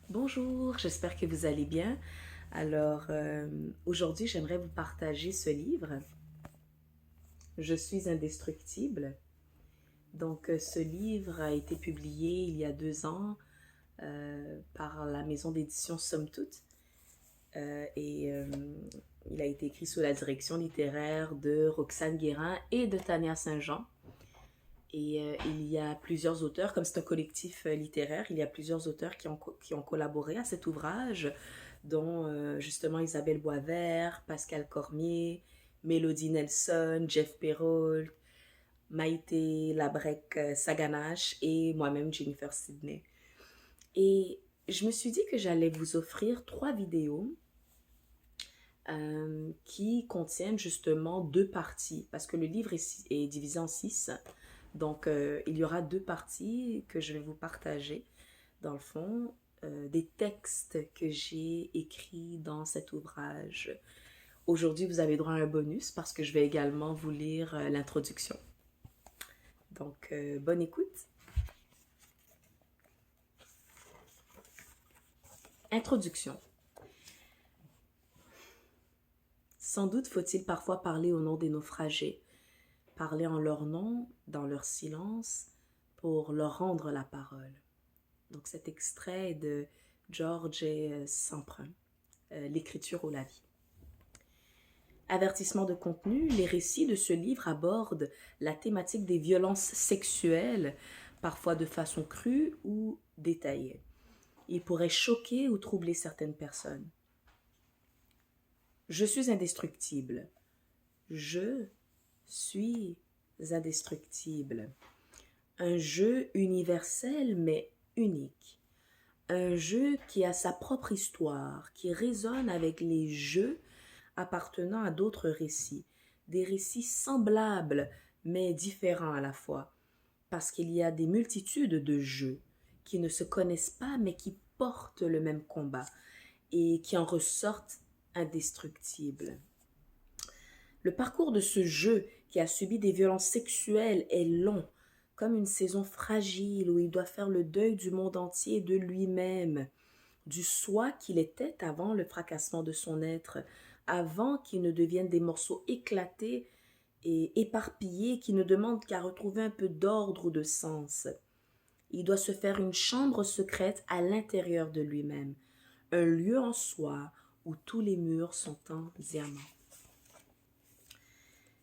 Bonjour, j'espère que vous allez bien. Aujourd'hui, j'aimerais vous partager ce livre, Je suis indestructible. Ce livre a été publié il y a 2 ans par la maison d'édition Somme Toute. Et il a été écrit sous la direction littéraire de Roxane Guérin et de Tania Saint-Jean. Il y a plusieurs auteurs, comme c'est un collectif littéraire, il y a plusieurs auteurs qui ont collaboré à cet ouvrage, dont justement Isabelle Boisvert, Pascal Cormier, Mélodie Nelson, Jeff Perrault, Maïté Labrec Saganache et moi-même Jennifer Sidney. Et je me suis dit que j'allais vous offrir 3 vidéos qui contiennent justement 2 parties, parce que le livre est divisé en 6. Il y aura 2 parties que je vais vous partager, dans le fond, des textes que j'ai écrits dans cet ouvrage. Aujourd'hui, vous avez droit à un bonus parce que je vais également vous lire l'introduction. Bonne écoute. Introduction. Sans doute faut-il parfois parler au nom des naufragés, parler en leur nom, dans leur silence, pour leur rendre la parole. Donc cet extrait est de Georges Samprin, L'écriture ou la vie. Avertissement de contenu, les récits de ce livre abordent la thématique des violences sexuelles, parfois de façon crue ou détaillée. Ils pourraient choquer ou troubler certaines personnes. Je suis indestructible. Je suis indestructible. Un jeu universel mais unique. Un jeu qui a sa propre histoire, qui résonne avec les jeux appartenant à d'autres récits. Des récits semblables mais différents à la fois. Parce qu'il y a des multitudes de jeux qui ne se connaissent pas mais qui portent le même combat et qui en ressortent indestructibles. Le parcours de ce jeu qui a subi des violences sexuelles est long, comme une saison fragile où il doit faire le deuil du monde entier et de lui-même, du soi qu'il était avant le fracassement de son être, avant qu'il ne devienne des morceaux éclatés et éparpillés qui ne demandent qu'à retrouver un peu d'ordre ou de sens. Il doit se faire une chambre secrète à l'intérieur de lui-même, un lieu en soi où tous les murs sont en diamant.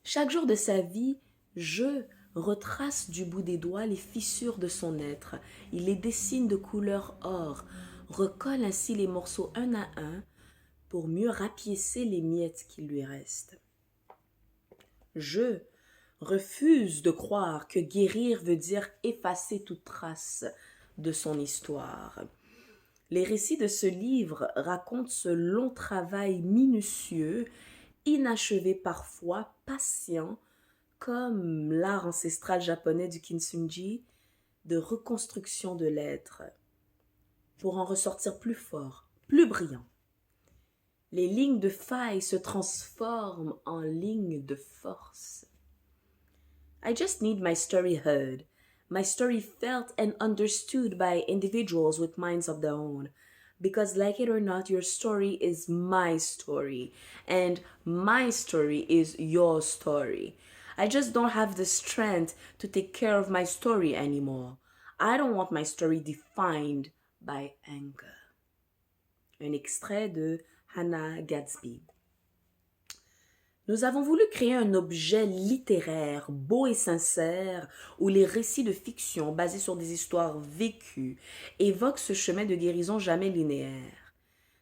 Chaque jour de sa vie, je retrace du bout des doigts les fissures de son être. Il les dessine de couleur or, recolle ainsi les morceaux un à un pour mieux rapiécer les miettes qui lui restent. Je refuse de croire que guérir veut dire effacer toute trace de son histoire. Les récits de ce livre racontent ce long travail minutieux, inachevé parfois, patient, comme l'art ancestral japonais du kintsugi, de reconstruction de l'être, pour en ressortir plus fort, plus brillant. Les lignes de faille se transforment en lignes de force. I just need my story heard, my story felt and understood by individuals with minds of their own. Because, like it or not, your story is my story, and my story is your story. I just don't have the strength to take care of my story anymore. I don't want my story defined by anger. Un extrait de Hannah Gadsby. Nous avons voulu créer un objet littéraire, beau et sincère, où les récits de fiction basés sur des histoires vécues évoquent ce chemin de guérison jamais linéaire.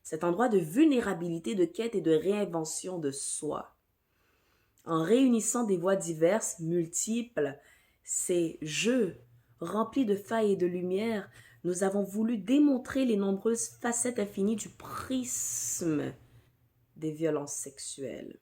Cet endroit de vulnérabilité, de quête et de réinvention de soi. En réunissant des voix diverses, multiples, ces jeux remplis de failles et de lumière, nous avons voulu démontrer les nombreuses facettes infinies du prisme des violences sexuelles.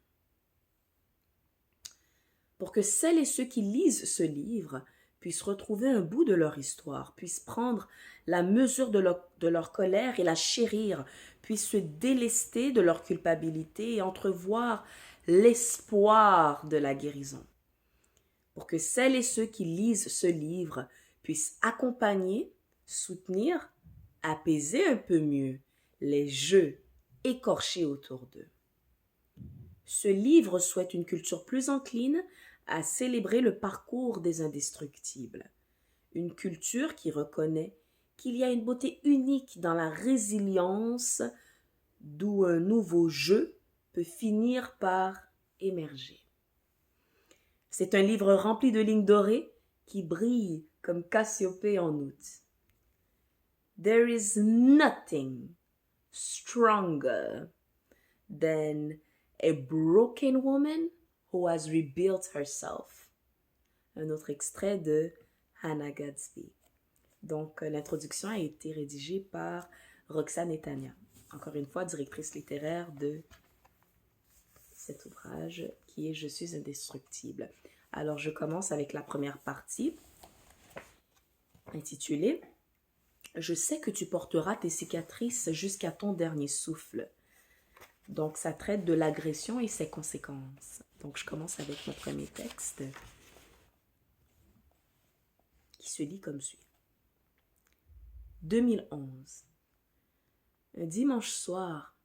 Pour que celles et ceux qui lisent ce livre puissent retrouver un bout de leur histoire, puissent prendre la mesure de leur colère et la chérir, puissent se délester de leur culpabilité et entrevoir l'espoir de la guérison. Pour que celles et ceux qui lisent ce livre puissent accompagner, soutenir, apaiser un peu mieux les jeux écorchés autour d'eux. Ce livre souhaite une culture plus encline à célébrer le parcours des indestructibles. Une culture qui reconnaît qu'il y a une beauté unique dans la résilience d'où un nouveau jeu peut finir par émerger. C'est un livre rempli de lignes dorées qui brillent comme Cassiopée en août. There is nothing stronger than a broken woman who has rebuilt herself. Un autre extrait de Hannah Gadsby. Donc, l'introduction a été rédigée par Roxane et Tania. Encore une fois, directrice littéraire de cet ouvrage qui est Je suis indestructible. Alors, je commence avec la première partie intitulée Je sais que tu porteras tes cicatrices jusqu'à ton dernier souffle. Donc, ça traite de l'agression et ses conséquences. Donc, je commence avec mon premier texte qui se lit comme suit. 2011. Un dimanche soir,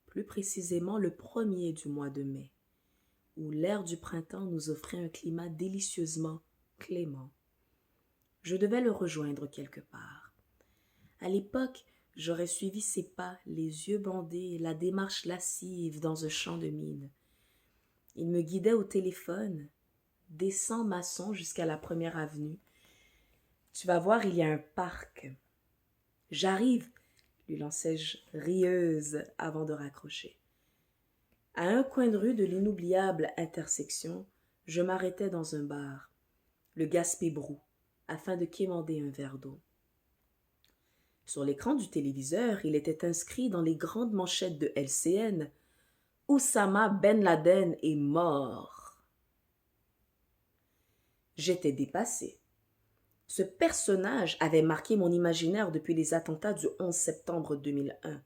plus précisément le 1er du mois de mai, où l'air du printemps nous offrait un climat délicieusement clément. Je devais le rejoindre quelque part. À l'époque, j'aurais suivi ses pas, les yeux bandés, la démarche lascive dans un champ de mine. Il me guidait au téléphone. Descends Masson jusqu'à la 1er avenue. Tu vas voir, il y a un parc. J'arrive, lui lançai-je rieuse avant de raccrocher. À un coin de rue de l'inoubliable intersection, je m'arrêtai dans un bar, le Gaspé-Brou, afin de quémander un verre d'eau. Sur l'écran du téléviseur, il était inscrit dans les grandes manchettes de LCN « Oussama Ben Laden est mort ». J'étais dépassée. Ce personnage avait marqué mon imaginaire depuis les attentats du 11 septembre 2001.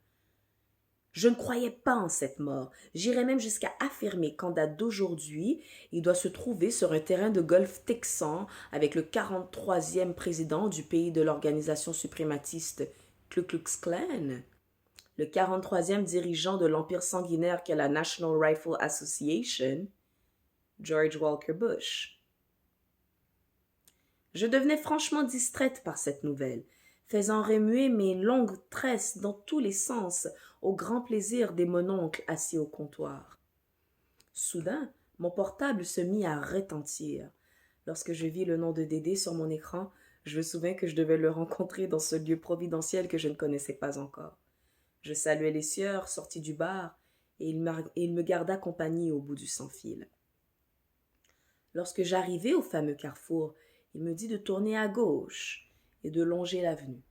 Je ne croyais pas en cette mort. J'irais même jusqu'à affirmer qu'en date d'aujourd'hui, il doit se trouver sur un terrain de golf texan avec le 43e président du pays de l'organisation suprématiste Ku Klux Klan, le 43e dirigeant de l'empire sanguinaire qu'est la National Rifle Association, George Walker Bush. Je devenais franchement distraite par cette nouvelle, faisant remuer mes longues tresses dans tous les sens, au grand plaisir des mononcles assis au comptoir. Soudain, mon portable se mit à retentir. Lorsque je vis le nom de Dédé sur mon écran, je me souvins que je devais le rencontrer dans ce lieu providentiel que je ne connaissais pas encore. Je saluai les sieurs sortis du bar, et il me garda compagnie au bout du sans-fil. Lorsque j'arrivai au fameux carrefour, il me dit de tourner à gauche et de longer l'avenue.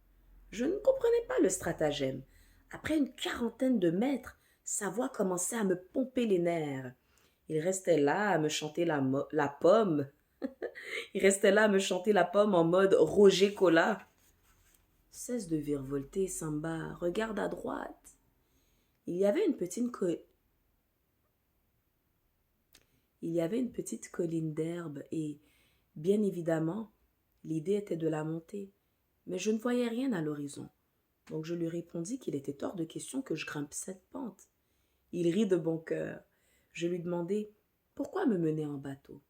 Je ne comprenais pas le stratagème. Après une 40aine de mètres, sa voix commençait à me pomper les nerfs. Il restait là à me chanter la pomme. Il restait là à me chanter la pomme en mode Roger Cola. Cesse de virevolter, Samba. Regarde à droite. Il y avait une petite colline d'herbe et, bien évidemment, l'idée était de la monter, mais je ne voyais rien à l'horizon. Donc je lui répondis qu'il était hors de question que je grimpe cette pente. Il rit de bon cœur. Je lui demandai pourquoi me mener en bateau.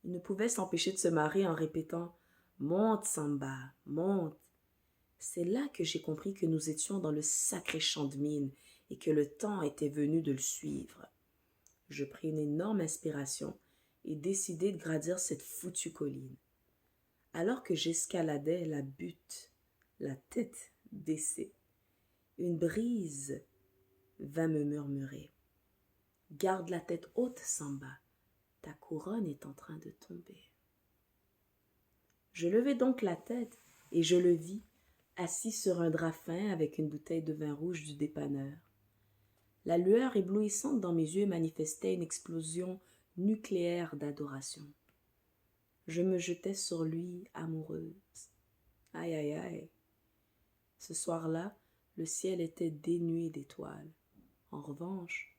Il ne pouvait s'empêcher de se marrer en répétant « Monte, Samba, monte ». C'est là que j'ai compris que nous étions dans le sacré champ de mine et que le temps était venu de le suivre. Je pris une énorme inspiration et décidai de gravir cette foutue colline. Alors que j'escaladais la butte, la tête baissée, une brise vint me murmurer « Garde la tête haute, Samba, ta couronne est en train de tomber. » Je levai donc la tête et je le vis, assis sur un drap fin avec une bouteille de vin rouge du dépanneur. La lueur éblouissante dans mes yeux manifestait une explosion nucléaire d'adoration. Je me jetais sur lui, amoureuse. Aïe, aïe, aïe. Ce soir-là, le ciel était dénué d'étoiles. En revanche,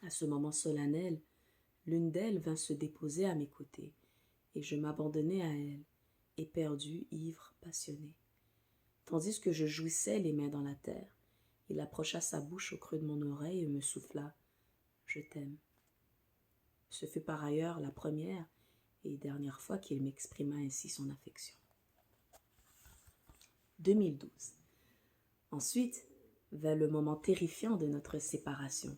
à ce moment solennel, l'une d'elles vint se déposer à mes côtés, et je m'abandonnai à elle, éperdu, ivre, passionné. Tandis que je jouissais les mains dans la terre, il approcha sa bouche au creux de mon oreille et me souffla « Je t'aime ». Ce fut par ailleurs la première et dernière fois qu'il m'exprima ainsi son affection. 2012. Ensuite vint le moment terrifiant de notre séparation.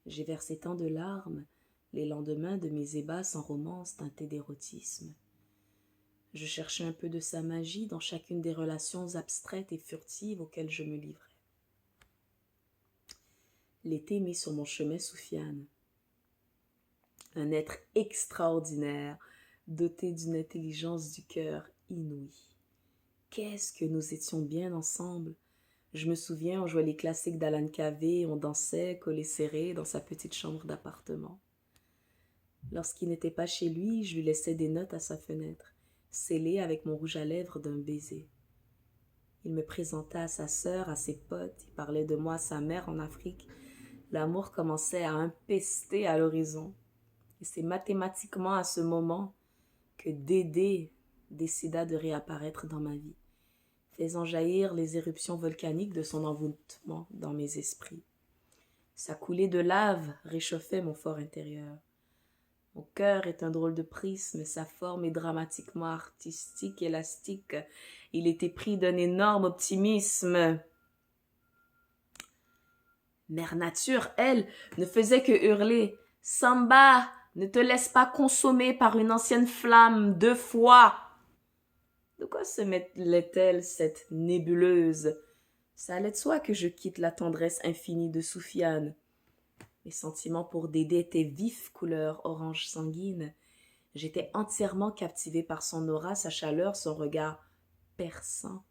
J'ai versé tant de larmes les lendemains de mes ébats sans romance teintés d'érotisme. Je cherchais un peu de sa magie dans chacune des relations abstraites et furtives auxquelles je me livrais. L'été mit sur mon chemin Soufiane, un être extraordinaire, doté d'une intelligence du cœur inouïe. Qu'est-ce que nous étions bien ensemble! Je me souviens, on jouait les classiques d'Alan Kaveh, on dansait, collés serrés, dans sa petite chambre d'appartement. Lorsqu'il n'était pas chez lui, je lui laissais des notes à sa fenêtre, scellées avec mon rouge à lèvres d'un baiser. Il me présenta à sa sœur, à ses potes, il parlait de moi à sa mère en Afrique. L'amour commençait à empester à l'horizon. Et c'est mathématiquement à ce moment que Dédé décida de réapparaître dans ma vie, faisant jaillir les éruptions volcaniques de son envoûtement dans mes esprits. Sa coulée de lave réchauffait mon fort intérieur. Mon cœur est un drôle de prisme, sa forme est dramatiquement artistique, élastique. Il était pris d'un énorme optimisme. Mère Nature, elle, ne faisait que hurler « Samba, ne te laisse pas consommer par une ancienne flamme 2 fois !» De quoi se mêlait-elle, cette nébuleuse? Ça allait de soi que je quitte la tendresse infinie de Soufiane. Mes sentiments pour Dédé étaient vifs, couleur orange sanguine. J'étais entièrement captivée par son aura, sa chaleur, son regard perçant.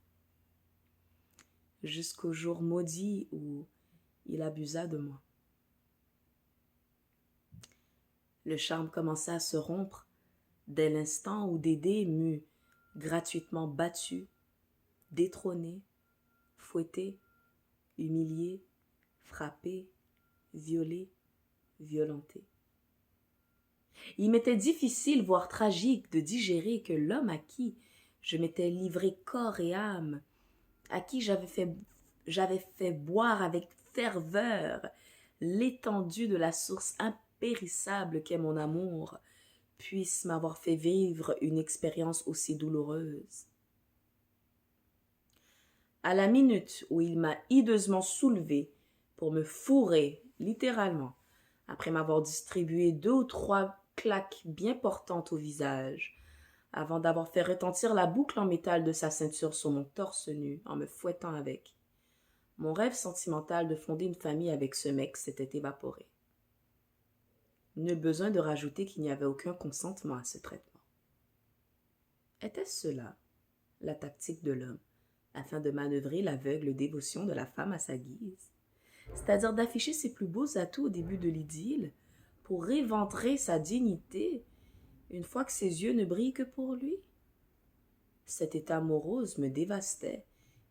Jusqu'au jour maudit où il abusa de moi. Le charme commença à se rompre dès l'instant où Dédé m'eut gratuitement battu, détrôné, fouetté, humilié, frappé, violé, violenté. Il m'était difficile, voire tragique, de digérer que l'homme à qui je m'étais livré corps et âme, à qui j'avais fait boire avec ferveur l'étendue de la source impérissable qu'est mon amour, puisse m'avoir fait vivre une expérience aussi douloureuse. À la minute où il m'a hideusement soulevé pour me fourrer, littéralement, après m'avoir distribué 2 ou 3 claques bien portantes au visage, avant d'avoir fait retentir la boucle en métal de sa ceinture sur mon torse nu en me fouettant avec, mon rêve sentimental de fonder une famille avec ce mec s'était évaporé. Nul besoin de rajouter qu'il n'y avait aucun consentement à ce traitement. Était-ce cela, la tactique de l'homme, afin de manœuvrer l'aveugle dévotion de la femme à sa guise, c'est-à-dire d'afficher ses plus beaux atouts au début de l'idylle, pour éventrer sa dignité, une fois que ses yeux ne brillent que pour lui? Cet état morose me dévastait,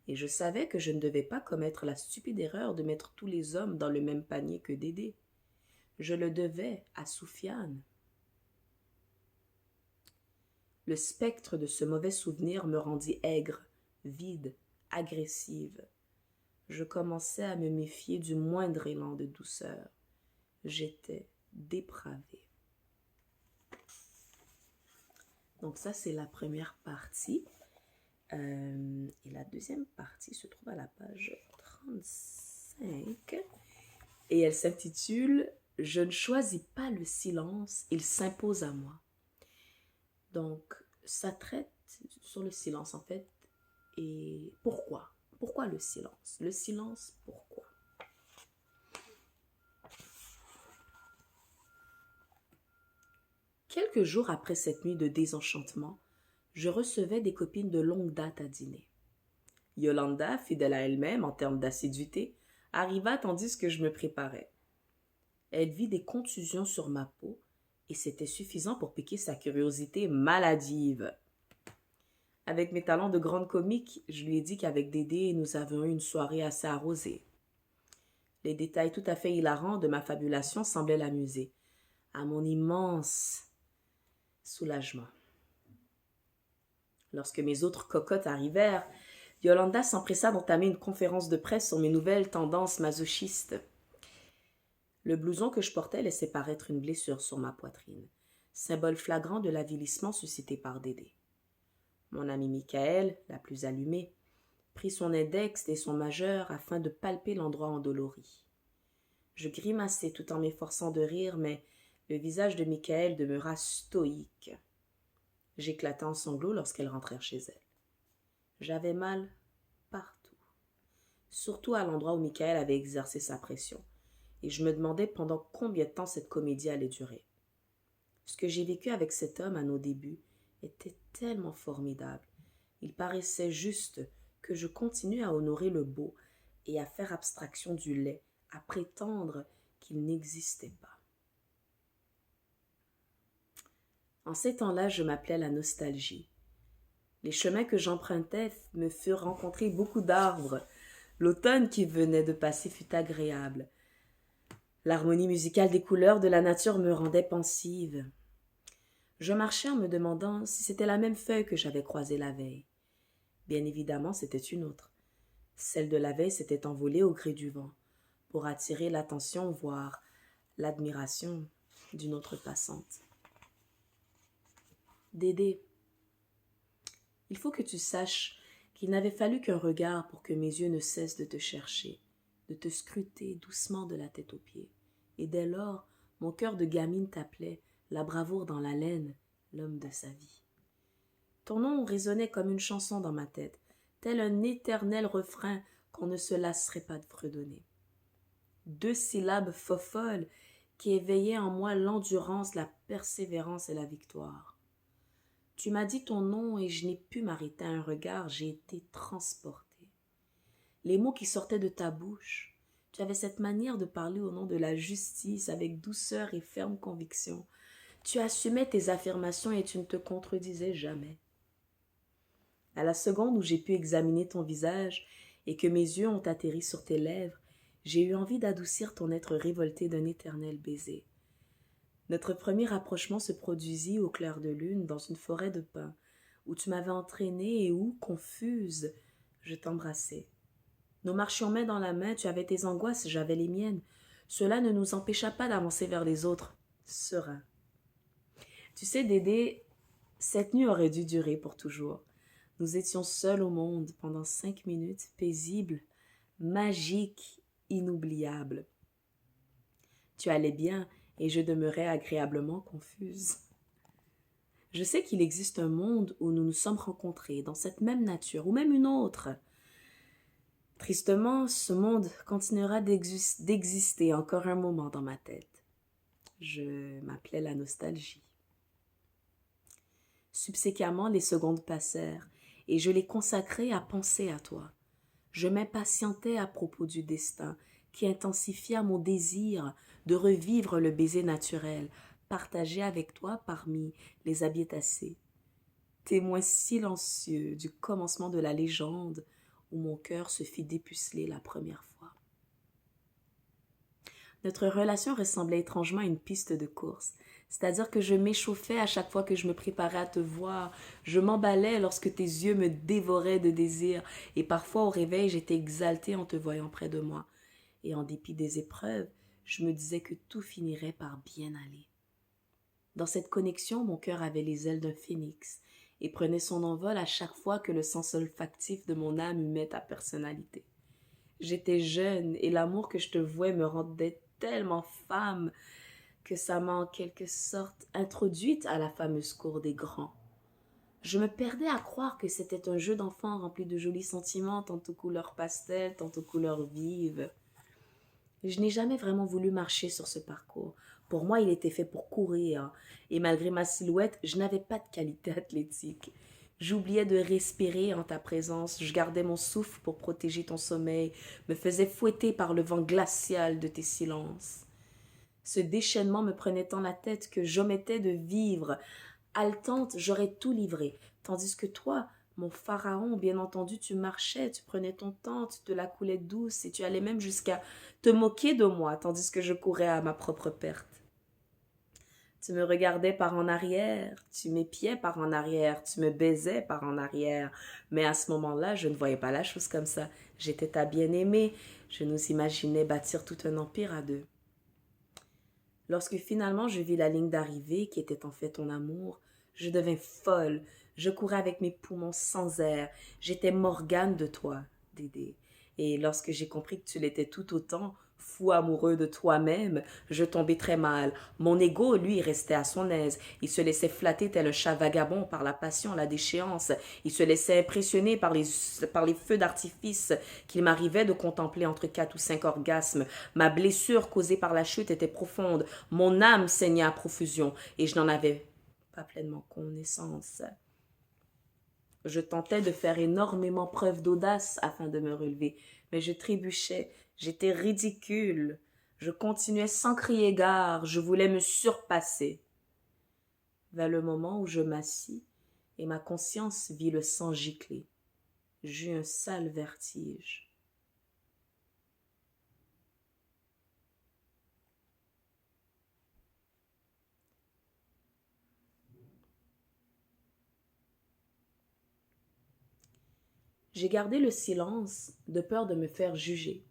et je savais que je ne devais pas commettre la stupide erreur de mettre tous les hommes dans le même panier que Dédé. Je le devais à Soufiane. Le spectre de ce mauvais souvenir me rendit aigre, vide, agressive. Je commençais à me méfier du moindre élan de douceur. J'étais dépravée. Donc ça, c'est la première partie. Et la deuxième partie se trouve à la page 35. Et elle s'intitule « Je ne choisis pas le silence, il s'impose à moi ». Donc, ça traite sur le silence, en fait. Et pourquoi? Pourquoi le silence? Le silence, pourquoi? Quelques jours après cette nuit de désenchantement, je recevais des copines de longue date à dîner. Yolanda, fidèle à elle-même en termes d'assiduité, arriva tandis que je me préparais. Elle vit des contusions sur ma peau, et c'était suffisant pour piquer sa curiosité maladive. Avec mes talents de grande comique, je lui ai dit qu'avec Dédé, nous avions eu une soirée assez arrosée. Les détails tout à fait hilarants de ma fabulation semblaient l'amuser, à mon immense soulagement. Lorsque mes autres cocottes arrivèrent, Yolanda s'empressa d'entamer une conférence de presse sur mes nouvelles tendances masochistes. Le blouson que je portais laissait paraître une blessure sur ma poitrine, symbole flagrant de l'avilissement suscité par Dédé. Mon ami Michael, la plus allumée, prit son index et son majeur afin de palper l'endroit endolori. Je grimaçai tout en m'efforçant de rire, mais le visage de Michael demeura stoïque. J'éclatai en sanglots lorsqu'elles rentrèrent chez elle. J'avais mal partout, surtout à l'endroit où Michael avait exercé sa pression, et je me demandais pendant combien de temps cette comédie allait durer. Ce que j'ai vécu avec cet homme à nos débuts était tellement formidable. Il paraissait juste que je continue à honorer le beau et à faire abstraction du laid, à prétendre qu'il n'existait pas. En ces temps-là, je m'appelais la nostalgie. Les chemins que j'empruntais me furent rencontrer beaucoup d'arbres. L'automne qui venait de passer fut agréable. L'harmonie musicale des couleurs de la nature me rendait pensive. Je marchais en me demandant si c'était la même feuille que j'avais croisée la veille. Bien évidemment, c'était une autre. Celle de la veille s'était envolée au gré du vent, pour attirer l'attention, voire l'admiration d'une autre passante. Dédé, il faut que tu saches qu'il n'avait fallu qu'un regard pour que mes yeux ne cessent de te chercher, de te scruter doucement de la tête aux pieds. Et dès lors, mon cœur de gamine t'appelait, la bravoure dans la laine, l'homme de sa vie. Ton nom résonnait comme une chanson dans ma tête, tel un éternel refrain qu'on ne se lasserait pas de fredonner. 2 syllabes folles qui éveillaient en moi l'endurance, la persévérance et la victoire. Tu m'as dit ton nom et je n'ai pu m'arrêter à un regard, j'ai été transportée. Les mots qui sortaient de ta bouche, tu avais cette manière de parler au nom de la justice avec douceur et ferme conviction. Tu assumais tes affirmations et tu ne te contredisais jamais. À la seconde où j'ai pu examiner ton visage et que mes yeux ont atterri sur tes lèvres, j'ai eu envie d'adoucir ton être révolté d'un éternel baiser. Notre premier rapprochement se produisit au clair de lune dans une forêt de pins, où tu m'avais entraînée et où, confuse, je t'embrassai. Nous marchions main dans la main, tu avais tes angoisses, j'avais les miennes. Cela ne nous empêcha pas d'avancer vers les autres, sereins. Tu sais, Dédé, cette nuit aurait dû durer pour toujours. Nous étions seuls au monde pendant 5 minutes, paisibles, magiques, inoubliables. Tu allais bien et je demeurais agréablement confuse. Je sais qu'il existe un monde où nous nous sommes rencontrés, dans cette même nature, ou même une autre. Tristement, ce monde continuera d'exister encore un moment dans ma tête. Je m'appelais la nostalgie. Subséquemment, les secondes passèrent, et je les consacrai à penser à toi. Je m'impatientais à propos du destin, qui intensifia mon désir de revivre le baiser naturel, partagé avec toi parmi les Abiétacées. Témoin silencieux du commencement de la légende où mon cœur se fit dépuceler la première fois. Notre relation ressemblait étrangement à une piste de course, c'est-à-dire que je m'échauffais à chaque fois que je me préparais à te voir, je m'emballais lorsque tes yeux me dévoraient de désir, et parfois au réveil j'étais exaltée en te voyant près de moi, et en dépit des épreuves, je me disais que tout finirait par bien aller. Dans cette connexion, mon cœur avait les ailes d'un phénix, et prenait son envol à chaque fois que le sens olfactif de mon âme humait ta personnalité. J'étais jeune, et l'amour que je te vouais me rendait tellement femme que ça m'a en quelque sorte introduite à la fameuse cour des grands. Je me perdais à croire que c'était un jeu d'enfant rempli de jolis sentiments, tantôt couleur pastel, tantôt couleur vive. Je n'ai jamais vraiment voulu marcher sur ce parcours. Pour moi, il était fait pour courir, et malgré ma silhouette, je n'avais pas de qualité athlétique. J'oubliais de respirer en ta présence, je gardais mon souffle pour protéger ton sommeil, me faisais fouetter par le vent glacial de tes silences. Ce déchaînement me prenait tant la tête que j'omettais de vivre. Haletante, j'aurais tout livré, tandis que toi, mon pharaon, bien entendu, tu marchais, tu prenais ton temps, tu te la coulais douce, et tu allais même jusqu'à te moquer de moi, tandis que je courais à ma propre perte. Tu me regardais par en arrière, tu m'épiais par en arrière, tu me baisais par en arrière. Mais à ce moment-là, je ne voyais pas la chose comme ça. J'étais ta bien-aimée. Je nous imaginais bâtir tout un empire à deux. Lorsque finalement je vis la ligne d'arrivée, qui était en fait ton amour, je devins folle. Je courais avec mes poumons sans air. J'étais Morgane de toi, Dédé. Et lorsque j'ai compris que tu l'étais tout autant, fou amoureux de toi-même, je tombais très mal. Mon ego, lui, restait à son aise. Il se laissait flatter tel un chat vagabond par la passion, la déchéance. Il se laissait impressionner par les feux d'artifice qu'il m'arrivait de contempler entre 4 ou 5 orgasmes. Ma blessure causée par la chute était profonde. Mon âme saignait à profusion et je n'en avais pas pleinement connaissance. Je tentais de faire énormément preuve d'audace afin de me relever, mais je trébuchais, j'étais ridicule. Je continuais sans crier gare, je voulais me surpasser. Vers le moment où je m'assis et ma conscience vit le sang gicler, j'eus un sale vertige. J'ai gardé le silence de peur de me faire juger.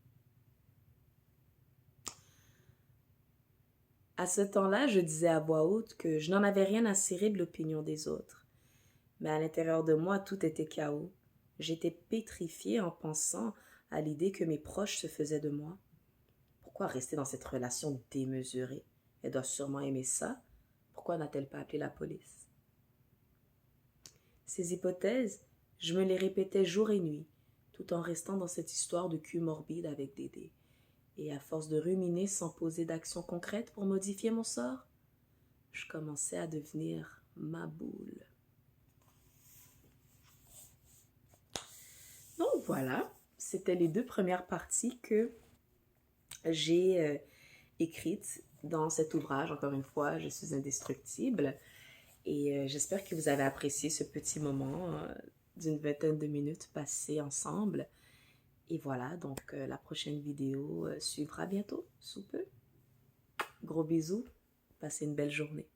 À ce temps-là, je disais à voix haute que je n'en avais rien à cirer de l'opinion des autres. Mais à l'intérieur de moi, tout était chaos. J'étais pétrifiée en pensant à l'idée que mes proches se faisaient de moi. Pourquoi rester dans cette relation démesurée? Elle doit sûrement aimer ça. Pourquoi n'a-t-elle pas appelé la police? Ces hypothèses, je me les répétais jour et nuit, tout en restant dans cette histoire de cul morbide avec Dédé. Et à force de ruminer sans poser d'action concrète pour modifier mon sort, je commençais à devenir ma boule. Donc voilà, c'était les 2 premières parties que j'ai écrites dans cet ouvrage. Encore une fois, je suis indestructible. Et j'espère que vous avez apprécié ce petit moment d'une vingtaine de minutes passées ensemble. Et voilà, donc la prochaine vidéo suivra bientôt, sous peu. Gros bisous, passez une belle journée.